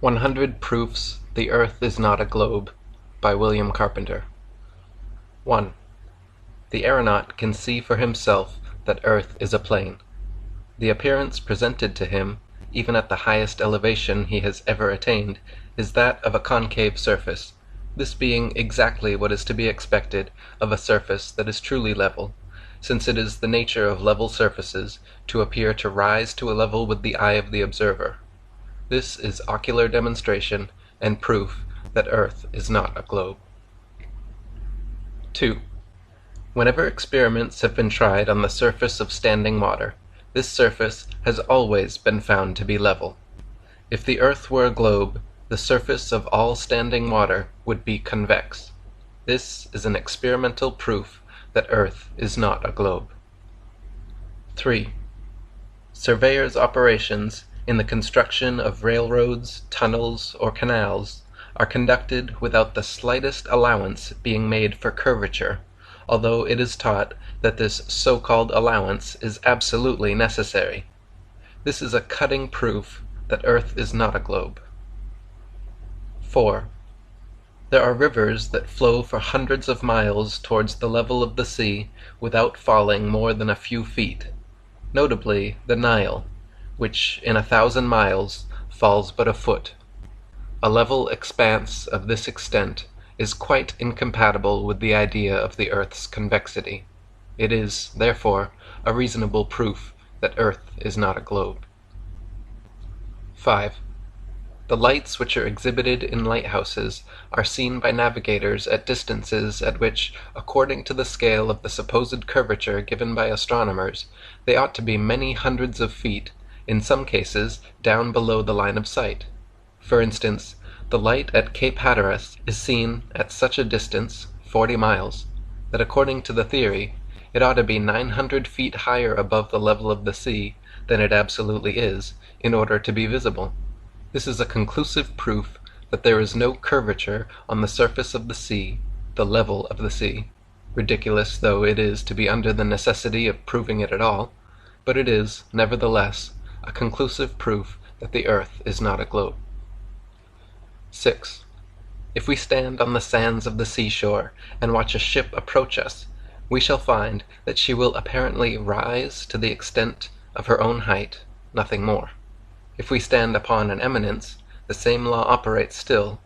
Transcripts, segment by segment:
100 Proofs the Earth is not a Globe by William Carpenter. 1. The aeronaut can see for himself that Earth is a plane. The appearance presented to him, even at the highest elevation he has ever attained, is that of a concave surface, this being exactly what is to be expected of a surface that is truly level, since it is the nature of level surfaces to appear to rise to a level with the eye of the observer. This is ocular demonstration and proof that Earth is not a globe. 2. Whenever experiments have been tried on the surface of standing water, this surface has always been found to be level. If the Earth were a globe, the surface of all standing water would be convex. This is an experimental proof that Earth is not a globe. 3. Surveyors' operations in the construction of railroads, tunnels, or canals are conducted without the slightest allowance being made for curvature, although it is taught that this so-called allowance is absolutely necessary. This is a cutting proof that Earth is not a globe. 4. There are rivers that flow for hundreds of miles towards the level of the sea without falling more than a few feet, notably the Nile, which in 1,000 miles falls but a foot. A level expanse of this extent is quite incompatible with the idea of the Earth's convexity. It is, therefore, a reasonable proof that Earth is not a globe. 5. The lights which are exhibited in lighthouses are seen by navigators at distances at which, according to the scale of the supposed curvature given by astronomers, they ought to be many hundreds of feet, in some cases down below the line of sight. For instance, the light at Cape Hatteras is seen at such a distance, 40 miles, that according to the theory, it ought to be 900 feet higher above the level of the sea than it absolutely is, in order to be visible. This is a conclusive proof that there is no curvature on the surface of the sea, the level of the sea, ridiculous though it is to be under the necessity of proving it at all, but it is, nevertheless, a conclusive proof that the Earth is not a globe. 6. If we stand on the sands of the seashore and watch a ship approach us, we shall find that she will apparently rise to the extent of her own height, nothing more. If we stand upon an eminence, the same law operates still,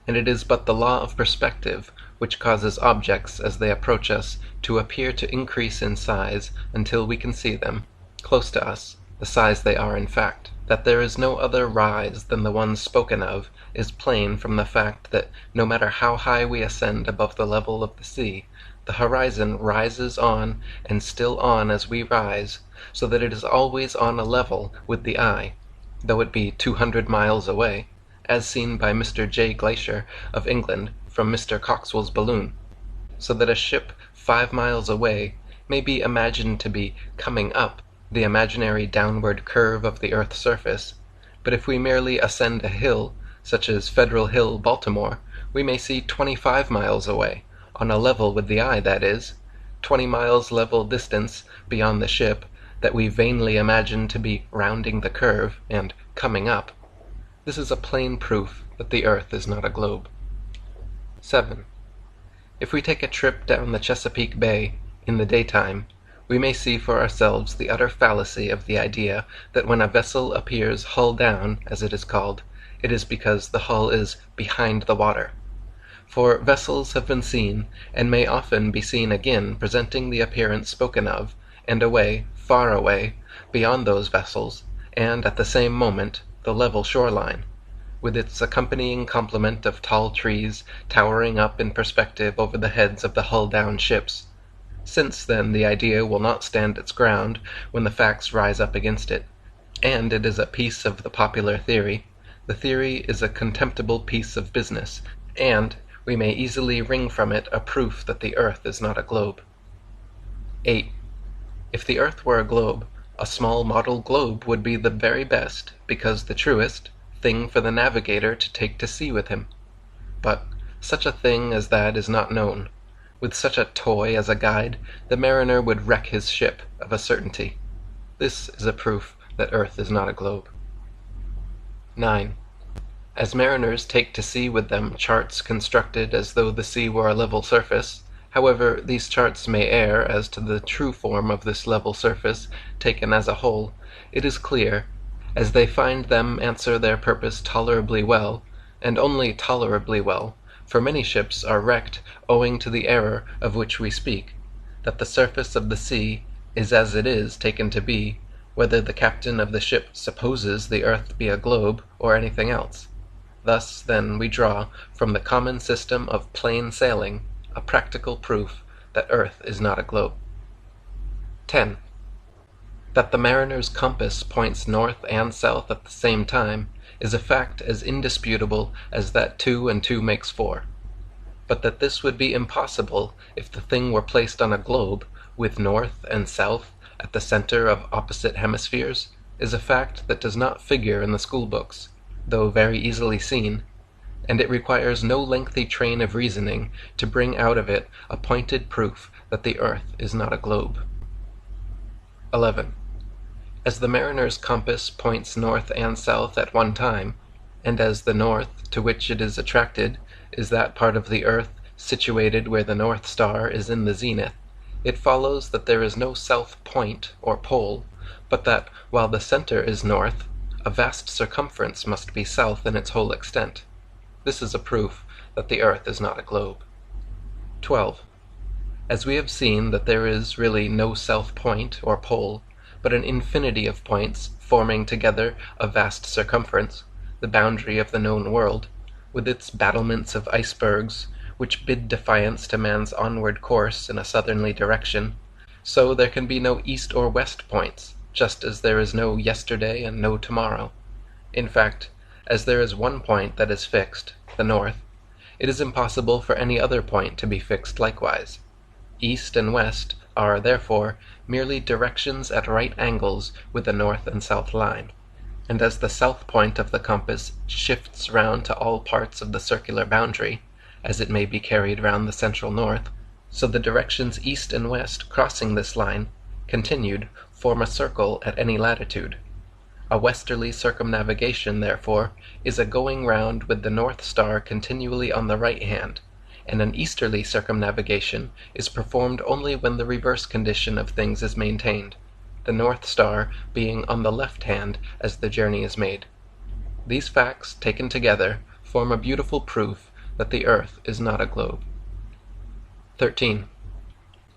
and it is but the law of perspective which causes objects as they approach us to appear to increase in size until we can see them, close to us, the size they are in fact. That there is no other rise than the one spoken of is plain from the fact that no matter how high we ascend above the level of the sea, the horizon rises on and still on as we rise, so that it is always on a level with the eye, though it be 200 miles away, as seen by Mr. J. Glaisher of England from Mr. Coxwell's balloon, so that a ship 5 miles away may be imagined to be coming up the imaginary downward curve of the earth's surface, but if we merely ascend a hill, such as Federal Hill, Baltimore, we may see 25 miles away, on a level with the eye, that is, 20 miles level distance beyond the ship, that we vainly imagine to be rounding the curve and coming up. This is a plain proof that the Earth is not a globe. 7. If we take a trip down the Chesapeake Bay in the daytime, we may see for ourselves the utter fallacy of the idea that when a vessel appears hull down, as it is called, it is because the hull is behind the water. For vessels have been seen, and may often be seen again presenting the appearance spoken of, and away, far away, beyond those vessels, and at the same moment, the level shoreline, with its accompanying complement of tall trees towering up in perspective over the heads of the hull-down ships. Since, then, the idea will not stand its ground when the facts rise up against it, and it is a piece of the popular theory, the theory is a contemptible piece of business, and we may easily wring from it a proof that the Earth is not a globe. 8. If the Earth were a globe, a small model globe would be the very best, because the truest, thing for the navigator to take to sea with him. But such a thing as that is not known. With such a toy as a guide, the mariner would wreck his ship, of a certainty. This is a proof that Earth is not a globe. 9. As mariners take to sea with them charts constructed as though the sea were a level surface, however these charts may err as to the true form of this level surface taken as a whole, it is clear, as they find them answer their purpose tolerably well, and only tolerably well, for many ships are wrecked owing to the error of which we speak, that the surface of the sea is as it is taken to be, whether the captain of the ship supposes the earth be a globe or anything else. Thus, then, we draw, from the common system of plain sailing, a practical proof that earth is not a globe. 10. That the mariner's compass points north and south at the same time is a fact as indisputable as that 2 and 2 makes 4. But that this would be impossible if the thing were placed on a globe, with north and south at the center of opposite hemispheres, is a fact that does not figure in the schoolbooks, though very easily seen, and it requires no lengthy train of reasoning to bring out of it a pointed proof that the earth is not a globe. 11. As the mariner's compass points north and south at one time, and as the north to which it is attracted is that part of the earth situated where the North Star is in the zenith, it follows that there is no south point or pole, but that, while the center is north, a vast circumference must be south in its whole extent. This is a proof that the earth is not a globe. 12. As we have seen that there is really no south point or pole, but an infinity of points forming together a vast circumference, the boundary of the known world, with its battlements of icebergs, which bid defiance to man's onward course in a southerly direction, so there can be no east or west points, just as there is no yesterday and no tomorrow. In fact, as there is one point that is fixed, the north, it is impossible for any other point to be fixed likewise. East and west are, therefore, merely directions at right angles with the north and south line, and as the south point of the compass shifts round to all parts of the circular boundary, as it may be carried round the central north, so the directions east and west crossing this line, continued, form a circle at any latitude. A westerly circumnavigation, therefore, is a going round with the North Star continually on the right hand, and an easterly circumnavigation is performed only when the reverse condition of things is maintained, the North Star being on the left hand as the journey is made. These facts, taken together, form a beautiful proof that the earth is not a globe. 13.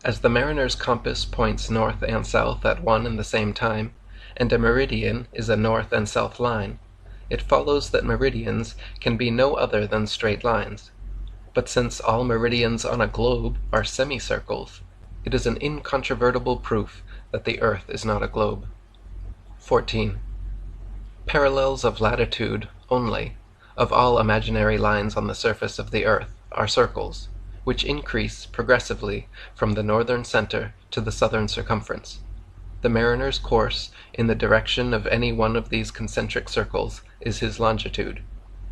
As the mariner's compass points north and south at one and the same time, and a meridian is a north and south line, it follows that meridians can be no other than straight lines. But since all meridians on a globe are semicircles, it is an incontrovertible proof that the earth is not a globe. 14. Parallels of latitude only, of all imaginary lines on the surface of the earth, are circles, which increase progressively from the northern center to the southern circumference. The mariner's course in the direction of any one of these concentric circles is his longitude,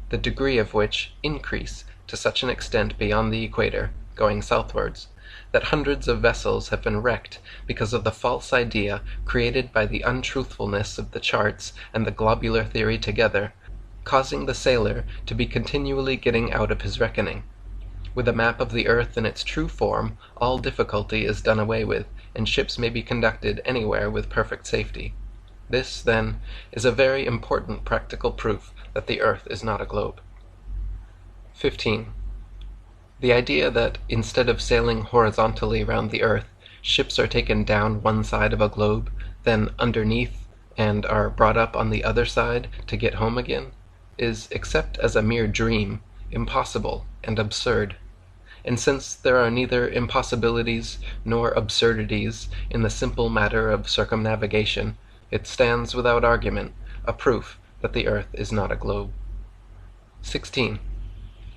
the degree of which increase to such an extent beyond the equator, going southwards, that hundreds of vessels have been wrecked because of the false idea created by the untruthfulness of the charts and the globular theory together, causing the sailor to be continually getting out of his reckoning. With a map of the earth in its true form, all difficulty is done away with, and ships may be conducted anywhere with perfect safety. This, then, is a very important practical proof that the earth is not a globe. 15. The idea that, instead of sailing horizontally round the earth, ships are taken down one side of a globe, then underneath, and are brought up on the other side to get home again, is, except as a mere dream, impossible and absurd. And since there are neither impossibilities nor absurdities in the simple matter of circumnavigation, it stands without argument, a proof that the earth is not a globe. 16.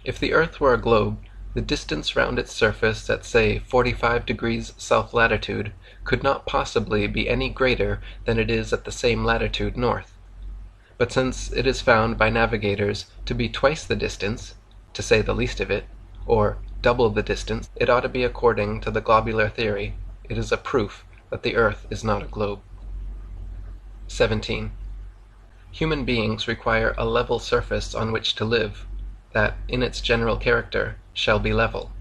If the earth were a globe, the distance round its surface at, say, 45 degrees south latitude could not possibly be any greater than it is at the same latitude north. But since it is found by navigators to be twice the distance, to say the least of it, or double the distance it ought to be according to the globular theory, it is a proof that the earth is not a globe. 17. Human beings require a level surface on which to live, that, in its general character, shall be level.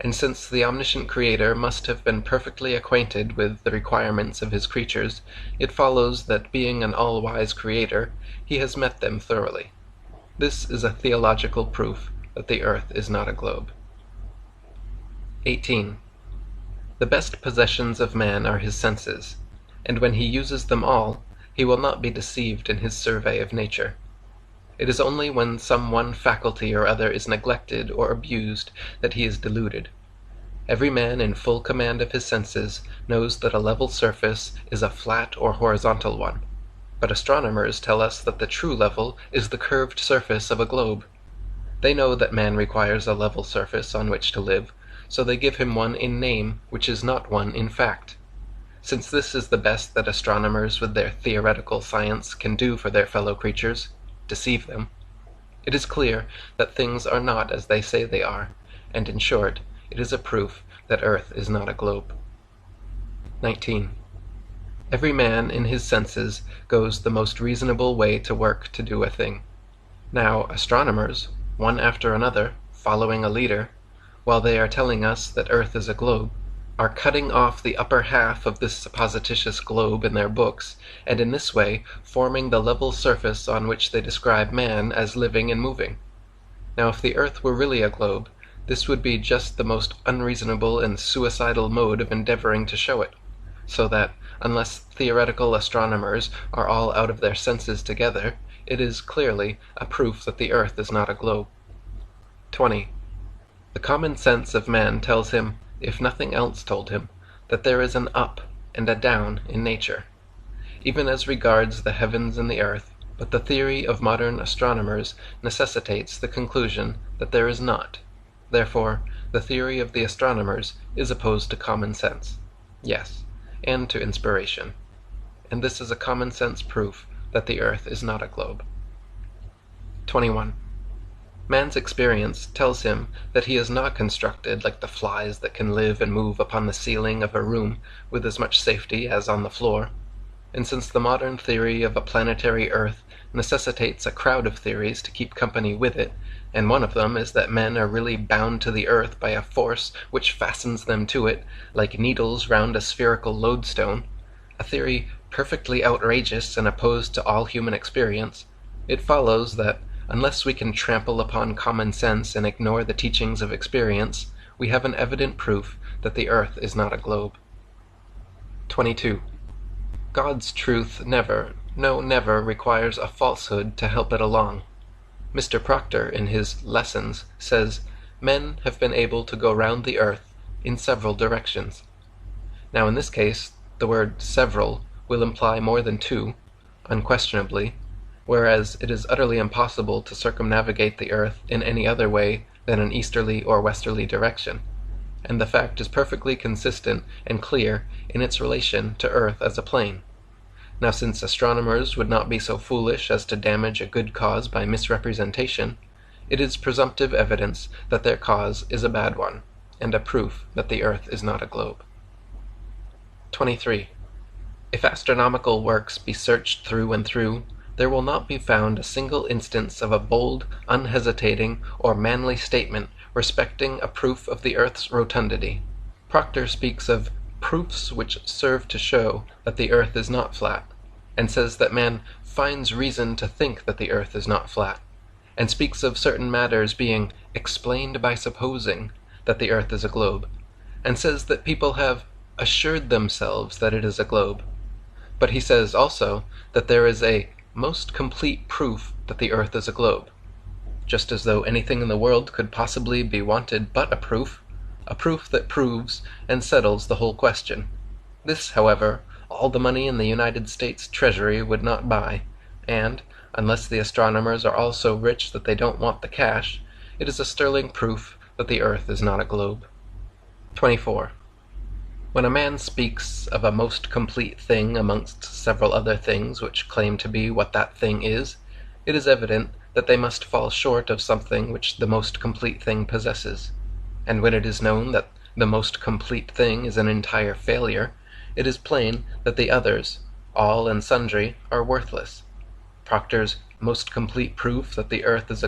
And since the omniscient Creator must have been perfectly acquainted with the requirements of his creatures, it follows that being an all-wise Creator, he has met them thoroughly. This is a theological proof that the earth is not a globe. 18. The best possessions of man are his senses, and when he uses them all, he will not be deceived in his survey of nature. It is only when some one faculty or other is neglected or abused that he is deluded. Every man in full command of his senses knows that a level surface is a flat or horizontal one, but astronomers tell us that the true level is the curved surface of a globe. They know that man requires a level surface on which to live, so they give him one in name which is not one in fact. Since this is the best that astronomers with their theoretical science can do for their fellow creatures, deceive them, it is clear that things are not as they say they are, and in short, it is a proof that earth is not a globe. 19. Every man in his senses goes the most reasonable way to work to do a thing. Now astronomers, one after another, following a leader, while they are telling us that earth is a globe, are cutting off the upper half of this supposititious globe in their books, and in this way forming the level surface on which they describe man as living and moving. Now if the earth were really a globe, this would be just the most unreasonable and suicidal mode of endeavoring to show it, so that, unless theoretical astronomers are all out of their senses together, it is clearly a proof that the earth is not a globe. 20. The common sense of man tells him, if nothing else told him, that there is an up and a down in nature, even as regards the heavens and the earth, but the theory of modern astronomers necessitates the conclusion that there is not. Therefore, the theory of the astronomers is opposed to common sense, yes, and to inspiration, and this is a common sense proof that the earth is not a globe. 21. Man's experience tells him that he is not constructed like the flies that can live and move upon the ceiling of a room with as much safety as on the floor, and since the modern theory of a planetary earth necessitates a crowd of theories to keep company with it, and one of them is that men are really bound to the earth by a force which fastens them to it, like needles round a spherical lodestone, a theory perfectly outrageous and opposed to all human experience, it follows that, unless we can trample upon common sense and ignore the teachings of experience, we have an evident proof that the earth is not a globe. 22. God's truth never requires a falsehood to help it along. Mr. Proctor, in his Lessons, says, men have been able to go round the earth in several directions. Now in this case, the word several will imply more than two, unquestionably, whereas it is utterly impossible to circumnavigate the earth in any other way than an easterly or westerly direction, and the fact is perfectly consistent and clear in its relation to earth as a plane. Now since astronomers would not be so foolish as to damage a good cause by misrepresentation, it is presumptive evidence that their cause is a bad one, and a proof that the earth is not a globe. 23. If astronomical works be searched through and through, there will not be found a single instance of a bold, unhesitating, or manly statement respecting a proof of the earth's rotundity. Proctor speaks of proofs which serve to show that the earth is not flat, and says that man finds reason to think that the earth is not flat, and speaks of certain matters being explained by supposing that the earth is a globe, and says that people have assured themselves that it is a globe. But he says also that there is a most complete proof that the earth is a globe, just as though anything in the world could possibly be wanted but a proof that proves and settles the whole question. This, however, all the money in the United States Treasury would not buy, and, unless the astronomers are all so rich that they don't want the cash, it is a sterling proof that the earth is not a globe. 24. When a man speaks of a most complete thing amongst several other things which claim to be what that thing is, it is evident that they must fall short of something which the most complete thing possesses. And when it is known that the most complete thing is an entire failure, it is plain that the others, all and sundry, are worthless. Proctor's most complete proof that the earth is